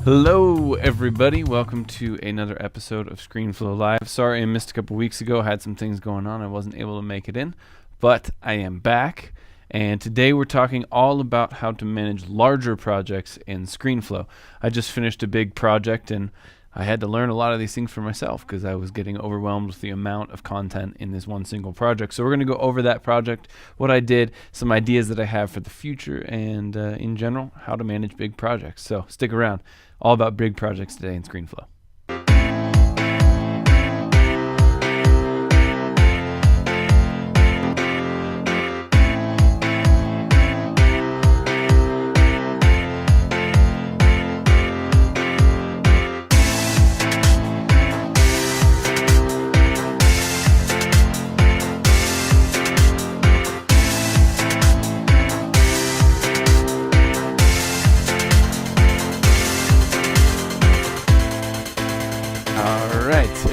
Hello everybody, welcome to another episode of ScreenFlow Live. Sorry I missed a couple weeks ago, I had some things going on, I wasn't able to make it in, but I am back, and today we're talking all about how to manage larger projects in ScreenFlow. I just finished a big project and I had to learn a lot of these things for myself because I was getting overwhelmed with the amount of content in this one single project. So we're going to go over that project, what I did, some ideas that I have for the future, and in general, how to manage big projects. So stick around. All about big projects today in ScreenFlow.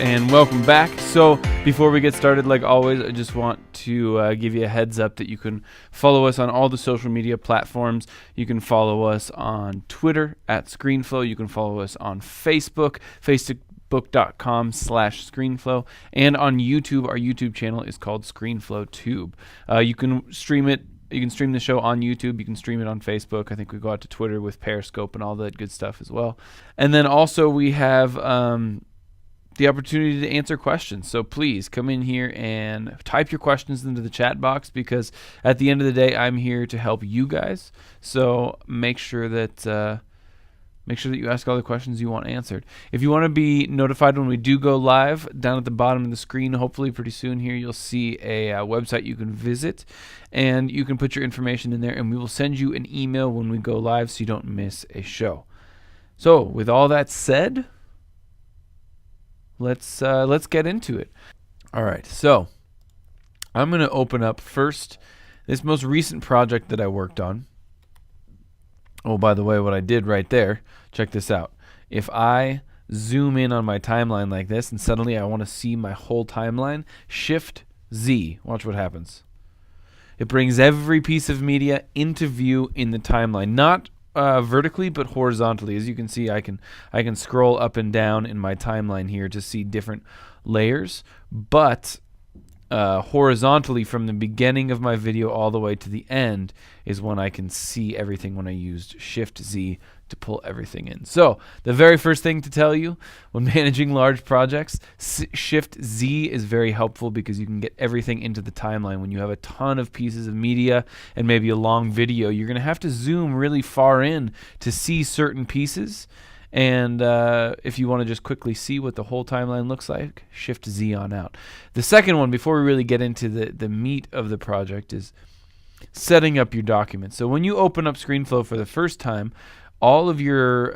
And welcome back. So before we get started, like always, I just want to give you a heads up that you can follow us on all the social media platforms. You can follow us on Twitter at ScreenFlow. You can follow us on Facebook, facebook.com/ScreenFlow, and on YouTube. Our YouTube channel is called ScreenFlow Tube. You can stream it. You can stream the show on YouTube. You can stream it on Facebook. I think we go out to Twitter with Periscope and all that good stuff as well. And then also we have the opportunity to answer questions. So please come in here and type your questions into the chat box, because at the end of the day, I'm here to help you guys. So make sure that you ask all the questions you want answered. If you want to be notified when we do go live, down at the bottom of the screen, hopefully pretty soon here, you'll see a website you can visit, and you can put your information in there, and we will send you an email when we go live so you don't miss a show. So with all that said, let's get into it. All right, so I'm going to open up first this most recent project that I worked on. Oh, by the way, what I did right there, check this out. If I zoom in on my timeline like this and suddenly I want to see my whole timeline, Shift Z, watch what happens. It brings every piece of media into view in the timeline, not vertically but horizontally. As you can see, I can scroll up and down in my timeline here to see different layers, but horizontally from the beginning of my video all the way to the end is when I can see everything when I used Shift Z to pull everything in. So the very first thing to tell you when managing large projects, Shift Z is very helpful because you can get everything into the timeline. When you have a ton of pieces of media and maybe a long video, you're going to have to zoom really far in to see certain pieces. And if you want to just quickly see what the whole timeline looks like, Shift Z on out. The second one, before we really get into the meat of the project, is setting up your document. So when you open up ScreenFlow for the first time, all of your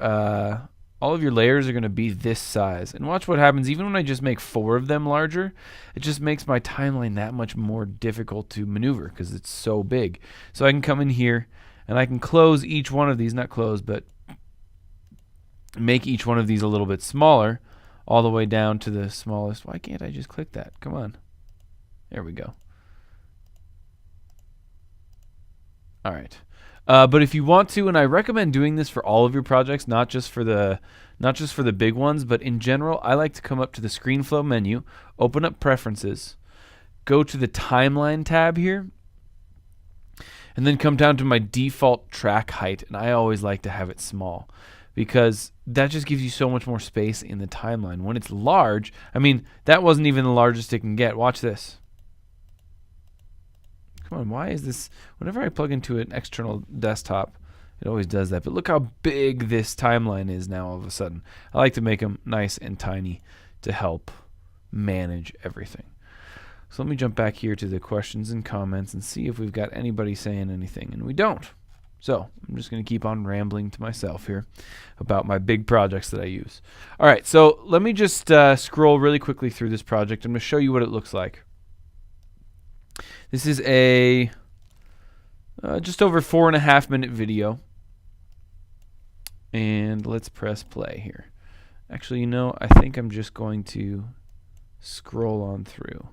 layers are going to be this size. And watch what happens. Even when I just make 4 of them larger, it just makes my timeline that much more difficult to maneuver because it's so big. So I can come in here and I can close each one of these, not close, but make each one of these a little bit smaller, all the way down to the smallest. Why can't I just click that? Come on. There we go. All right. But if you want to, and I recommend doing this for all of your projects, not just for the big ones, but in general, I like to come up to the ScreenFlow menu, open up Preferences, go to the Timeline tab here, and then come down to my default track height, and I always like to have it small, because that just gives you so much more space in the timeline. When it's large, I mean, that wasn't even the largest it can get. Watch this. Come on, why is this? Whenever I plug into an external desktop, it always does that. But look how big this timeline is now all of a sudden. I like to make them nice and tiny to help manage everything. So let me jump back here to the questions and comments and see if we've got anybody saying anything. And we don't. So I'm just going to keep on rambling to myself here about my big projects that I use. All right, so let me just scroll really quickly through this project. I'm going to show you what it looks like. This is a just over 4.5 minute video. And let's press play here. Actually, you know, I think I'm just going to scroll on through.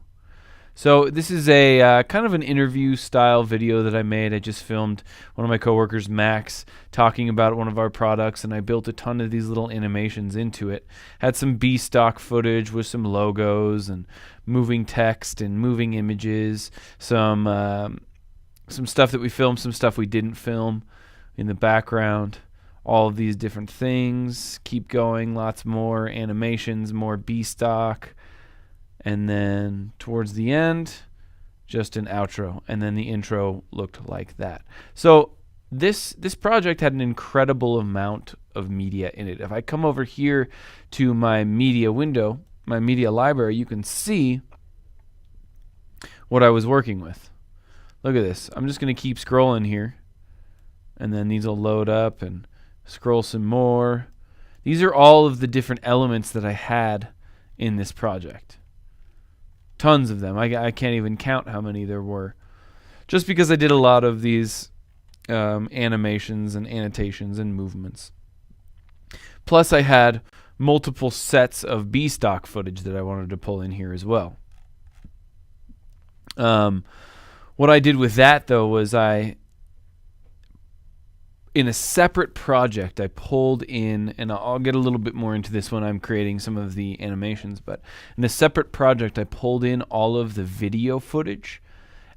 So this is a kind of an interview style video that I made. I just filmed one of my coworkers, Max, talking about one of our products, and I built a ton of these little animations into it. Had some B stock footage with some logos and moving text and moving images, some stuff that we filmed, some stuff we didn't film in the background. All of these different things. Keep going, lots more animations, more B stock. And then towards the end, just an outro. And then the intro looked like that. So this project had an incredible amount of media in it. If I come over here to my media window, my media library, you can see what I was working with. Look at this. I'm just going to keep scrolling here. And then these will load up and scroll some more. These are all of the different elements that I had in this project. Tons of them. I can't even count how many there were. Just because I did a lot of these animations and annotations and movements. Plus I had multiple sets of B stock footage that I wanted to pull in here as well. What I did with that though was in a separate project, I pulled in, and I'll get a little bit more into this when I'm creating some of the animations, but in a separate project, I pulled in all of the video footage,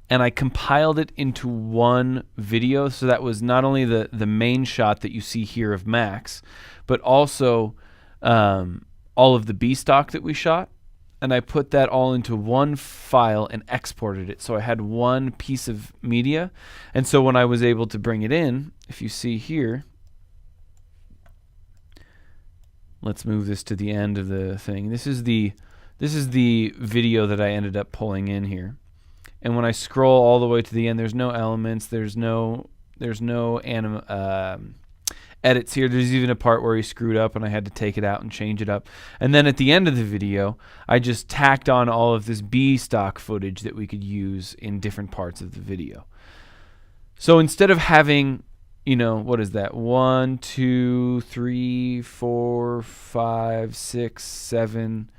and I compiled it into one video. So that was not only the main shot that you see here of Max, but also all of the B stock that we shot. And I put that all into one file and exported it. So I had one piece of media. And so when I was able to bring it in, if you see here, let's move this to the end of the thing. This is the video that I ended up pulling in here. And when I scroll all the way to the end, there's no elements, there's no edits here. There's even a part where he screwed up and I had to take it out and change it up. And then at the end of the video, I just tacked on all of this B stock footage that we could use in different parts of the video. So instead of having, what is that? 1, 2, 3, 4, 5, 6, 7,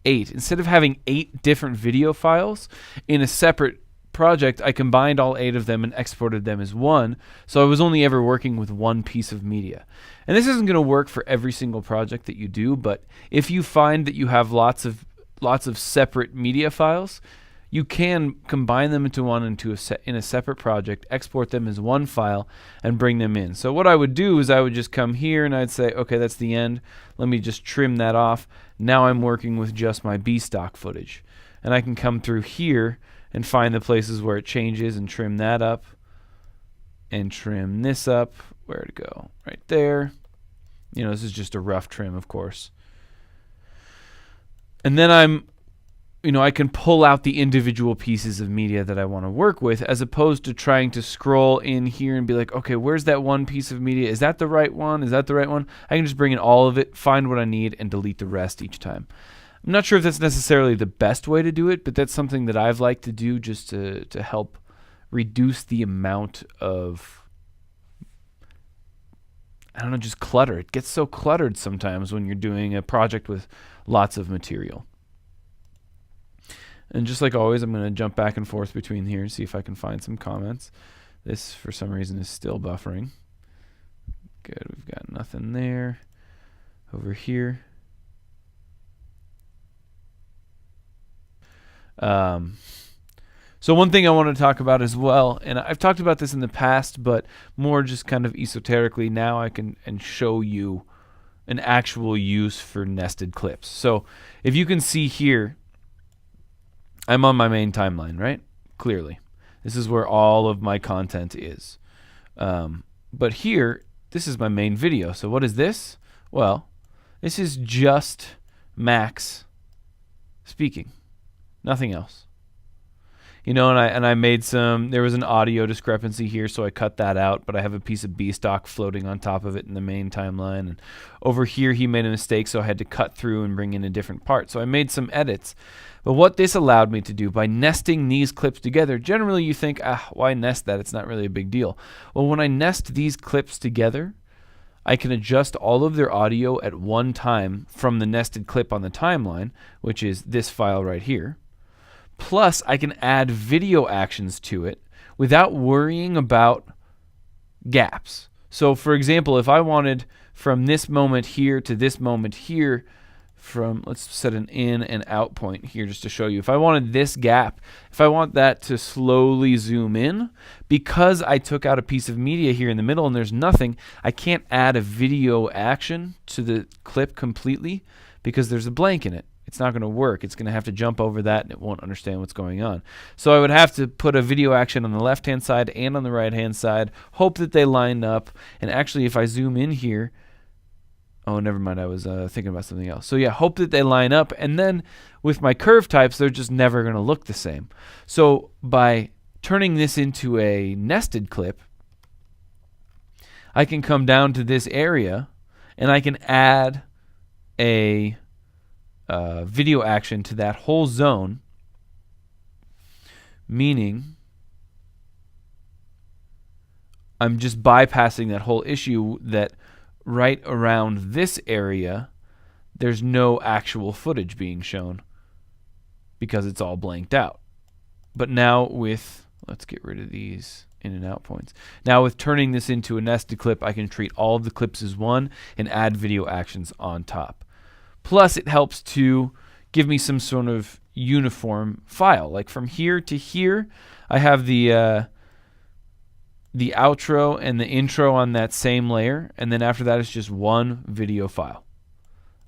8. Instead of having 8 different video files in a separate project, I combined all 8 of them and exported them as one, so I was only ever working with one piece of media. And this isn't going to work for every single project that you do, but if you find that you have lots of separate media files, you can combine them into one in a separate project, export them as one file, and bring them in. So what I would do is I would just come here and I'd say, okay, that's the end. Let me just trim that off. Now I'm working with just my B stock footage. And I can come through here and find the places where it changes and trim that up and trim this up. Where to go? Right there. This is just a rough trim, of course. And then I can pull out the individual pieces of media that I want to work with, as opposed to trying to scroll in here and be like, okay, where's that one piece of media? Is that the right one? Is that the right one? I can just bring in all of it, find what I need, and delete the rest each time. I'm not sure if that's necessarily the best way to do it, but that's something that I've liked to do just to help reduce the amount of, just clutter. It gets so cluttered sometimes when you're doing a project with lots of material. And just like always, I'm going to jump back and forth between here and see if I can find some comments. This, for some reason, is still buffering. Good, we've got nothing there. Over here. So one thing I want to talk about as well, and I've talked about this in the past, but more just kind of esoterically, now I can show you an actual use for nested clips. So if you can see here, I'm on my main timeline, right? Clearly. This is where all of my content is. But here, this is my main video. So what is this? Well, this is just Max speaking. Nothing else. And I made there was an audio discrepancy here, so I cut that out, but I have a piece of B stock floating on top of it in the main timeline. And over here he made a mistake, so I had to cut through and bring in a different part. So I made some edits. But what this allowed me to do by nesting these clips together, generally you think, why nest that? It's not really a big deal. Well, when I nest these clips together, I can adjust all of their audio at one time from the nested clip on the timeline, which is this file right here. Plus, I can add video actions to it without worrying about gaps. So, for example, if I wanted from this moment here to this moment here, let's set an in and out point here just to show you. If I wanted this gap, if I want that to slowly zoom in, because I took out a piece of media here in the middle and there's nothing, I can't add a video action to the clip completely because there's a blank in it. It's not going to work. It's going to have to jump over that and it won't understand what's going on. So I would have to put a video action on the left-hand side and on the right-hand side, hope that they line up, and actually if I zoom in here, oh, never mind. I was thinking about something else. So yeah, hope that they line up. And then with my curve types, they're just never going to look the same. So by turning this into a nested clip, I can come down to this area and I can add a video action to that whole zone, meaning I'm just bypassing that whole issue that right around this area, there's no actual footage being shown because it's all blanked out. But now with, let's get rid of these in and out points. Now with turning this into a nested clip, I can treat all of the clips as one and add video actions on top. Plus, it helps to give me some sort of uniform file. Like from here to here, I have the outro and the intro on that same layer, and then after that it's just one video file.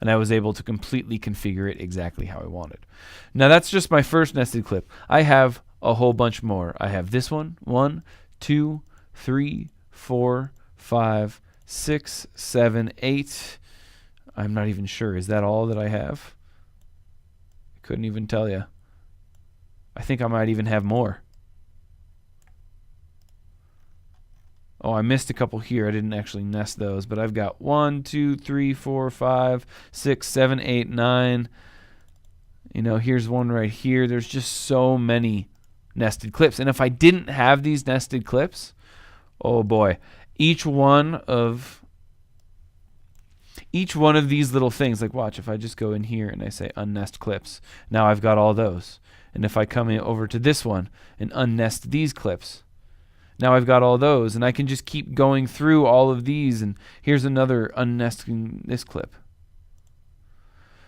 And I was able to completely configure it exactly how I wanted. Now that's just my first nested clip. I have a whole bunch more. I have this one, 1, 2, 3, 4, 5, 6, 7, 8. I'm not even sure. Is that all that I have? I couldn't even tell you. I think I might even have more. Oh, I missed a couple here. I didn't actually nest those, but I've got 1, 2, 3, 4, 5, 6, 7, 8, 9. You know, here's one right here. There's just so many nested clips. And if I didn't have these nested clips, oh boy, each one of these little things, like watch, if I just go in here and I say unnest clips, now I've got all those. And if I come in over to this one and unnest these clips, now I've got all those, and I can just keep going through all of these, and here's another unnesting this clip.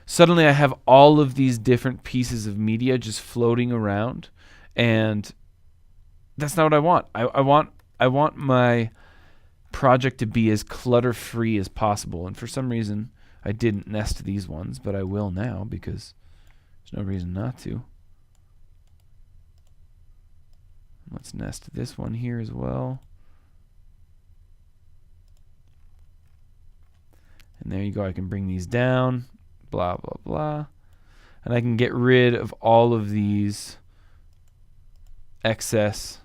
Suddenly I have all of these different pieces of media just floating around, and that's not what I want. I want my project to be as clutter-free as possible, and for some reason I didn't nest these ones, but I will now because there's no reason not to. Let's nest this one here as well. And there you go. I can bring these down, blah, blah, blah. And I can get rid of all of these excess,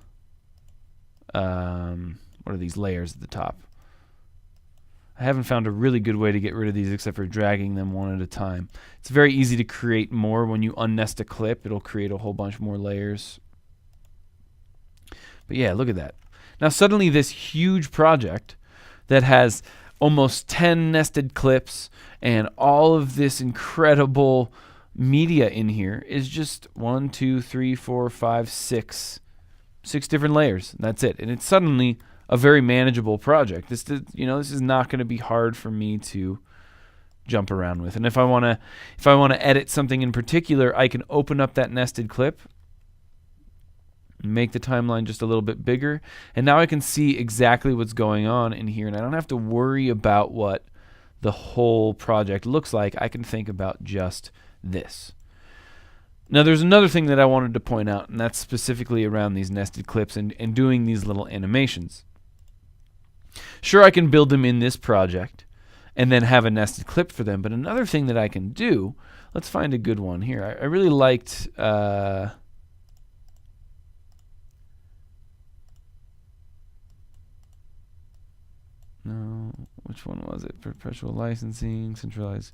what are these layers at the top? I haven't found a really good way to get rid of these except for dragging them one at a time. It's very easy to create more. When you unnest a clip, it'll create a whole bunch more layers. But yeah, look at that. Now suddenly this huge project that has almost 10 nested clips and all of this incredible media in here is just 1, 2, 3, 4, 5, 6 different layers. And that's it. And it's suddenly a very manageable project. This is not going to be hard for me to jump around with. And if I want to edit something in particular, I can open up that nested clip, make the timeline just a little bit bigger, and now I can see exactly what's going on in here, and I don't have to worry about what the whole project looks like. I can think about just this. Now there's another thing that I wanted to point out, and that's specifically around these nested clips and doing these little animations. Sure, I can build them in this project and then have a nested clip for them, but another thing that I can do, let's find a good one here. I really liked no, which one was it? Perpetual licensing, centralized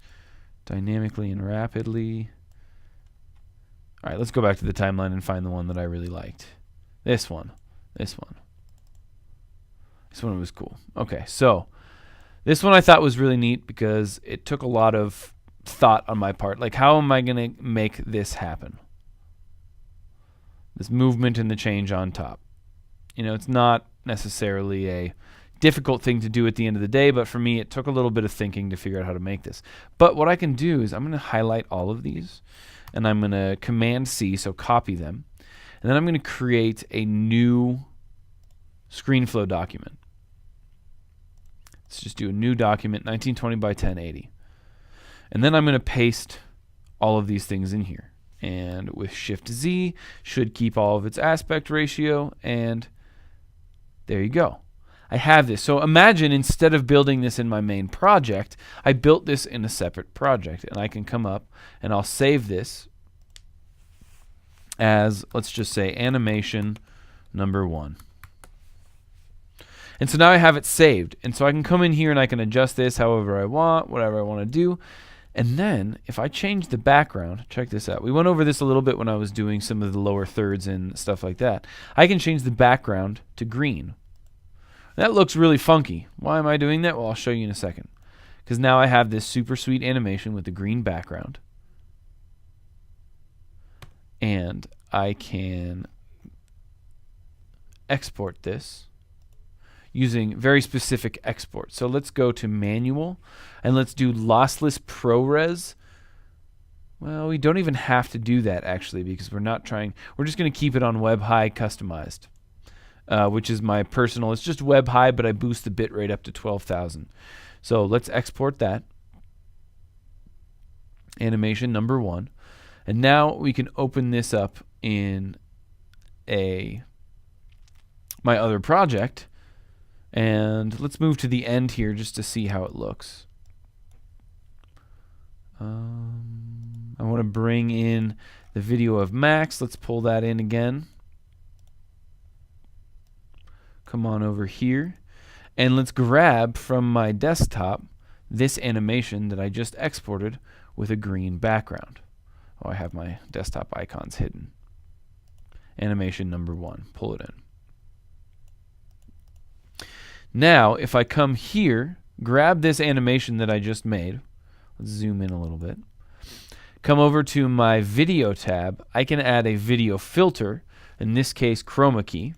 dynamically and rapidly. All right, let's go back to the timeline and find the one that I really liked. This one. This one was cool. Okay, so this one I thought was really neat because it took a lot of thought on my part. Like, how am I going to make this happen? this movement and the change on top. You know, it's not necessarily a difficult thing to do at the end of the day, but for me it took a little bit of thinking to figure out how to make this. But what I can do is I'm going to highlight all of these, and I'm going to Command C, so copy them, and then I'm going to create a new ScreenFlow document. Let's just do a new document, 1920 by 1080. And then I'm going to paste all of these things in here. And with Shift Z, should keep all of its aspect ratio, and there you go. I have this. So imagine instead of building this in my main project, I built this in a separate project. And I can come up and I'll save this as, let's just say, animation number 1. And so now I have it saved. And so I can come in here and I can adjust this however I want, whatever I want to do. And then if I change the background, check this out. We went over this a little bit when I was doing some of the lower thirds and stuff like that. I can change the background to green. That looks really funky. Why am I doing that? Well, I'll show you in a second. Because now I have this super sweet animation with the green background. And I can export this using very specific export. So let's go to manual and let's do lossless ProRes. Well, we don't even have to do that actually because we're not trying. We're just going to keep it on web high customized. Which is my personal. It's just web high, but I boost the bit rate up to 12,000. So let's export that. Animation number 1. And now we can open this up in my other project. And let's move to the end here just to see how it looks. I want to bring in the video of Max. Let's pull that in again. Come on over here, and let's grab from my desktop this animation that I just exported with a green background. Oh, I have my desktop icons hidden. Animation number 1, pull it in. Now, if I come here, grab this animation that I just made, let's zoom in a little bit, come over to my video tab, I can add a video filter, in this case chroma key,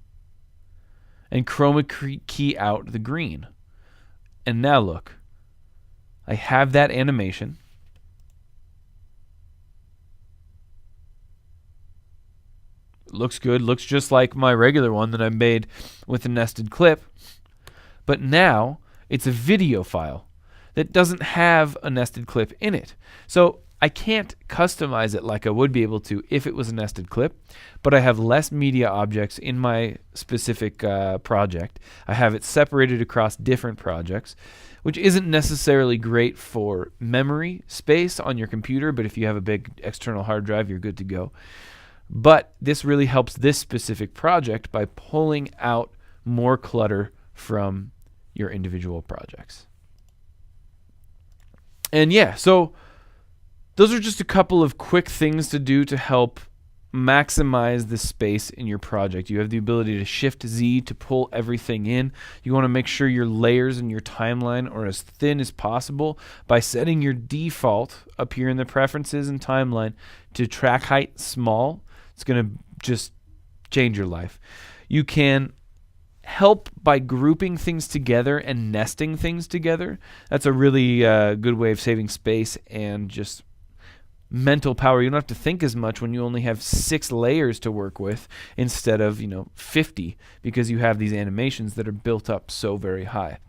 and chroma key out the green. And now look, I have that animation. It looks good, looks just like my regular one that I made with a nested clip. But now it's a video file that doesn't have a nested clip in it. So I can't customize it like I would be able to if it was a nested clip, but I have less media objects in my specific project. I have it separated across different projects, which isn't necessarily great for memory space on your computer, but if you have a big external hard drive, you're good to go. But this really helps this specific project by pulling out more clutter from your individual projects. And yeah, so those are just a couple of quick things to do to help maximize the space in your project. You have the ability to Shift Z to pull everything in. You want to make sure your layers and your timeline are as thin as possible by setting your default up here in the preferences and timeline to track height small. It's going to just change your life. You can help by grouping things together and nesting things together. That's a really good way of saving space and just mental power. You don't have to think as much when you only have 6 layers to work with instead of 50, because you have these animations that are built up so very high.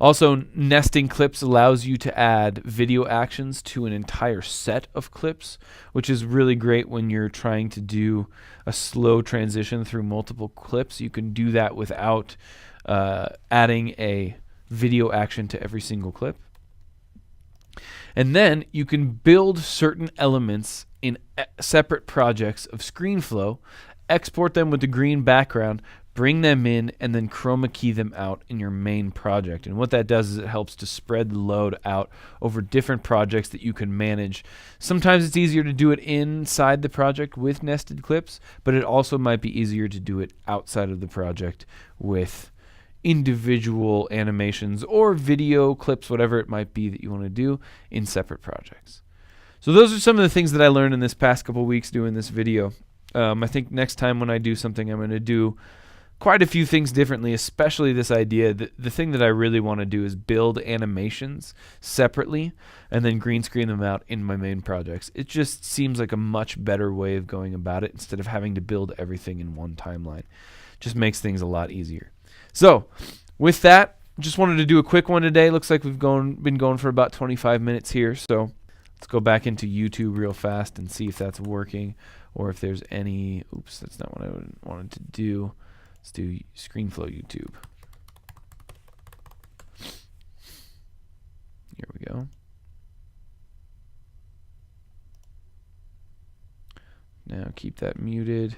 Also, nesting clips allows you to add video actions to an entire set of clips, which is really great when you're trying to do a slow transition through multiple clips. You can do that without adding a video action to every single clip. And then you can build certain elements in separate projects of ScreenFlow, export them with the green background, bring them in, and then chroma key them out in your main project. And what that does is it helps to spread the load out over different projects that you can manage. Sometimes it's easier to do it inside the project with nested clips, but it also might be easier to do it outside of the project with individual animations or video clips, whatever it might be that you want to do in separate projects. So those are some of the things that I learned in this past couple weeks doing this video. I think next time when I do something, I'm going to do quite a few things differently, especially this idea. The thing that I really want to do is build animations separately and then green screen them out in my main projects. It just seems like a much better way of going about it instead of having to build everything in one timeline. Just makes things a lot easier. So with that, just wanted to do a quick one today. Looks like we've been going for about 25 minutes here. So let's go back into YouTube real fast and see if that's working or if there's any... Oops, that's not what I wanted to do. Let's do ScreenFlow YouTube. Here we go. Now keep that muted.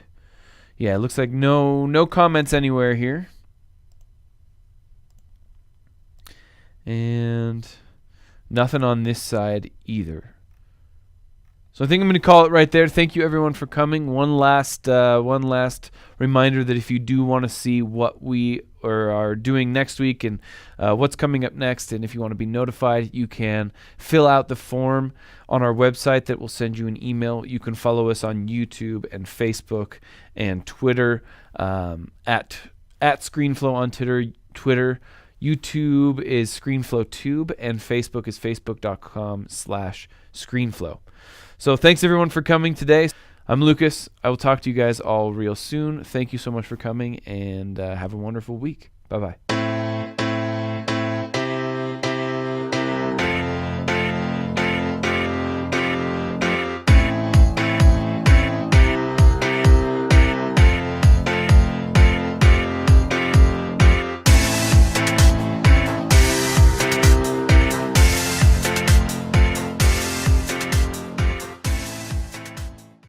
Yeah, it looks like no comments anywhere here. And nothing on this side either. So I think I'm going to call it right there. Thank you everyone for coming. One last reminder that if you do want to see what we are doing next week and what's coming up next, and if you want to be notified, you can fill out the form on our website that will send you an email. You can follow us on YouTube and Facebook and Twitter at ScreenFlow on Twitter. YouTube is ScreenFlowTube, and Facebook is facebook.com/ScreenFlow. So thanks everyone for coming today. I'm Lucas. I will talk to you guys all real soon. Thank you so much for coming, and have a wonderful week. Bye-bye.